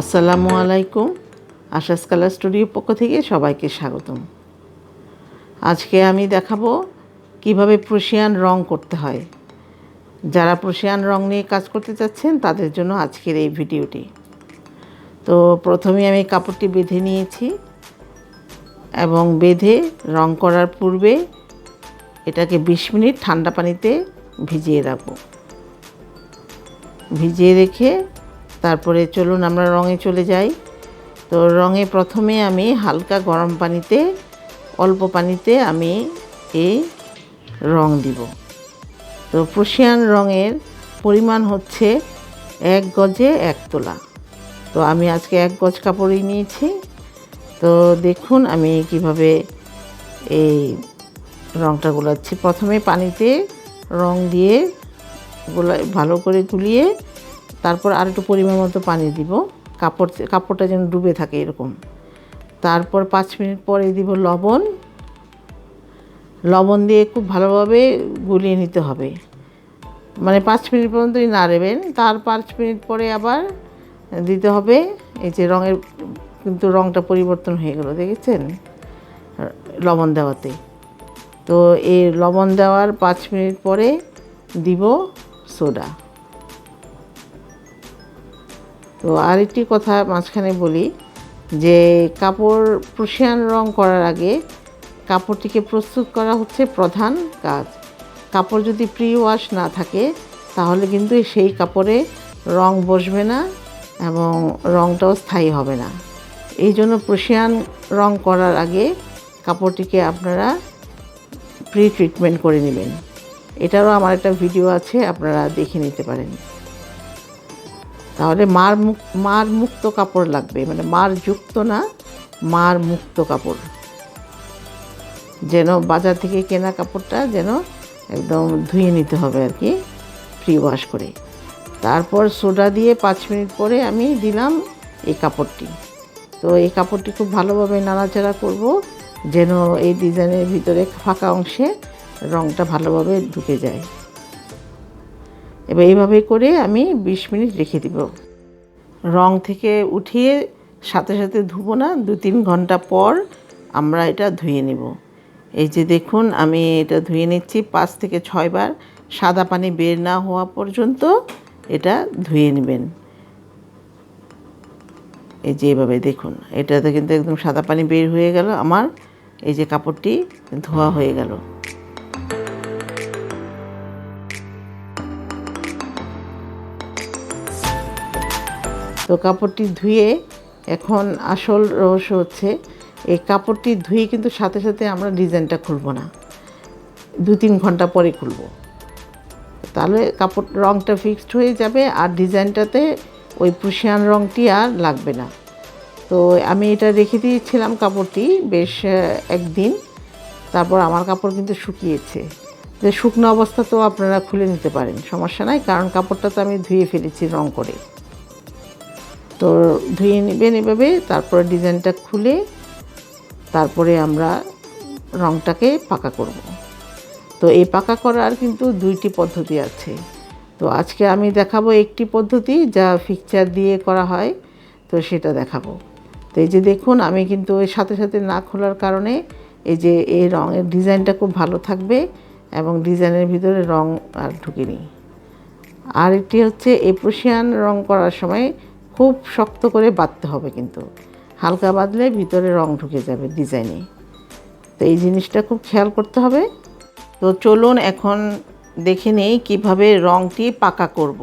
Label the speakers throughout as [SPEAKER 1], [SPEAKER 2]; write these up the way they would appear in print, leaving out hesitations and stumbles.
[SPEAKER 1] আসসালামু আলাইকুম। আশাস কালার স্টুডিওর পক্ষ থেকে সবাইকে স্বাগতম। আজকে আমি দেখাবো কিভাবে প্রুশিয়ান রং করতে হয়। যারা প্রুশিয়ান রং নিয়ে কাজ করতে চাচ্ছেন তাদের জন্য আজকের এই ভিডিওটি। তো প্রথমে আমি কাপড়টি বেঁধে নিয়েছি এবং বেঁধে রং করার পূর্বে এটাকে 20 মিনিট ঠান্ডা পানিতে ভিজিয়ে রাখবো। ভিজিয়ে রেখে তারপরে চলুন আমরা রঙে চলে যাই। তো রঙে প্রথমে আমি হালকা গরম পানিতে অল্প পানিতে আমি এই রং দিব। তো প্রুশিয়ান রঙের পরিমাণ হচ্ছে 1 গজে 1 তোলা। তো আমি আজকে 1 গজ কাপড়ই নিয়েছি। তো দেখুন আমি কিভাবে এই রংটা গোলাচ্ছি। প্রথমে পানিতে রং দিয়ে ভালো করে গুলিয়ে তারপর আর একটু পরিমাণ মতো পানি দিব, কাপড়টা যেন ডুবে থাকে এরকম। তারপর 5 মিনিট পরে দিব লবণ দিয়ে খুব ভালোভাবে গুলিয়ে নিতে হবে। মানে 5 মিনিট পর্যন্তই নাড়বেন, তার 5 মিনিট পরে আবার দিতে হবে। এই যে রঙের কিন্তু রঙটা পরিবর্তন হয়ে গেল, দেখেছেন লবণ দেওয়াতে। তো এই লবণ দেওয়ার 5 মিনিট পরে দিব সোডা। তো আরেকটি কথা মাঝখানে বলি যে কাপড় প্রুশিয়ান রং করার আগে কাপড়টিকে প্রস্তুত করা হচ্ছে প্রধান কাজ। কাপড় যদি প্রি ওয়াশ না থাকে তাহলে কিন্তু সেই কাপড়ে রং বসবে না এবং রংটাও স্থায়ী হবে না। এই জন্য প্রুশিয়ান রং করার আগে কাপড়টিকে আপনারা প্রি ট্রিটমেন্ট করে নেবেন। এটারও আমার একটা ভিডিও আছে, আপনারা দেখে নিতে পারেন। তাহলে মার মুক্ত কাপড় লাগবে, মানে মার যুক্ত না, মার মুক্ত কাপড়। যেন বাজার থেকে কেনা কাপড়টা যেন একদম ধুয়ে নিতে হবে আর কি, প্রি ওয়াশ করে। তারপর সোডা দিয়ে 5 মিনিট পরে আমি দিলাম এই কাপড়টি। তো এই কাপড়টি খুব ভালোভাবে নাড়াচাড়া করব যেন এই ডিজাইনের ভিতরে ফাঁকা অংশে রঙটা ভালোভাবে ঢুকে যায়। এবার এইভাবে করে আমি 20 মিনিট রেখে দিব। রং থেকে উঠিয়ে সাথে সাথে ধুবো না, 2-3 ঘন্টা পর আমরা এটা ধুয়ে নেব। এই যে দেখুন আমি এটা ধুয়ে নিচ্ছি 5 থেকে 6 বার। সাদা পানি বের না হওয়া পর্যন্ত এটা ধুয়ে নেবেন। এই যে এভাবে দেখুন, এটাতে কিন্তু একদম সাদা পানি বের হয়ে গেল আমার। এই যে কাপড়টি ধোয়া হয়ে গেল। তো কাপড়টি ধুয়ে এখন আসল রহস্য হচ্ছে এই কাপড়টি ধুয়ে কিন্তু সাথে সাথে আমরা ডিজাইনটা খুলব না, 2-3 ঘন্টা পরে খুলব। তাহলে কাপড় রঙটা ফিক্সড হয়ে যাবে আর ডিজাইনটাতে ওই প্রুশিয়ান রঙটি আর লাগবে না। তো আমি এটা রেখে দিয়েছিলাম কাপড়টি বেশ একদিন। তারপর আমার কাপড় কিন্তু শুকিয়েছে। যে শুকনো অবস্থা তো আপনারা খুলে নিতে পারেন, সমস্যা নাই, কারণ কাপড়টা তো আমি ধুয়ে ফেলেছি রং করে। তো ধুয়ে নেবেন এভাবে, তারপরে ডিজাইনটা খুলে তারপরে আমরা রংটাকে পাকা করব। তো এই পাকা করার কিন্তু 2টি পদ্ধতি আছে। তো আজকে আমি দেখাবো একটি পদ্ধতি যা ফিক্সচার দিয়ে করা হয়, তো সেটা দেখাবো। তো এই যে দেখুন আমি কিন্তু এর সাথে সাথে না খোলার কারণে এই যে এই রঙের ডিজাইনটা খুব ভালো থাকবে এবং ডিজাইনের ভিতরে রং আর ঢুকেনি। আর একটি হচ্ছে এই প্রুশিয়ান রং করার সময় খুব শক্ত করে বাঁধতে হবে, কিন্তু হালকা বাঁধলে ভিতরে রং ঢুকে যাবে ডিজাইনে। তো এই জিনিসটা খুব খেয়াল করতে হবে। তো চলুন এখন দেখে নেই কীভাবে রংটি পাকা করব।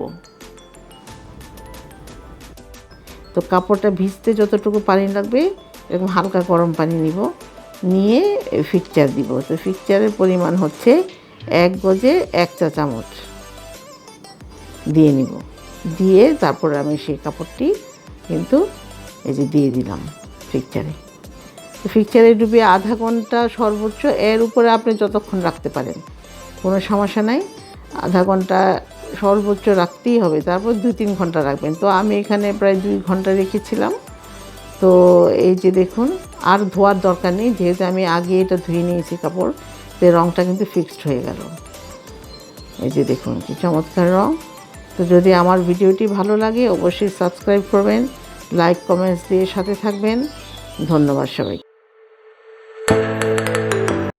[SPEAKER 1] তো কাপড়টা ভিজতে যতটুকু পানি লাগবে এরকম হালকা গরম পানি নিব, নিয়ে ফিক্সচার দিব। তো ফিক্সচারের পরিমাণ হচ্ছে 1 গজে 1 চা চামচ দিয়ে নিব। দিয়ে তারপর আমি সেই কাপড়টি কিন্তু এই যে দিয়ে দিলাম ফিক্সচারে। তো ফিক্সচারে ডুবিয়ে আধা ঘন্টা সর্বোচ্চ, এর উপরে আপনি যতক্ষণ রাখতে পারেন কোনো সমস্যা নাই। আধা ঘন্টা সর্বোচ্চ রাখতেই হবে, তারপর 2-3 ঘন্টা রাখবেন। তো আমি এখানে প্রায় 2 ঘন্টা রেখেছিলাম। তো এই যে দেখুন আর ধোয়ার দরকার নেই, যেহেতু আমি আগে এটা ধুয়ে নিয়েছি কাপড়, তো রঙটা কিন্তু ফিক্সড হয়ে গেল। এই যে দেখুন কি চমৎকার রং। তো যদি আমার ভিডিওটি ভালো লাগে অবশ্যই সাবস্ক্রাইব করবেন, লাইক কমেন্টস দিয়ে সাথে থাকবেন। ধন্যবাদ সবাই।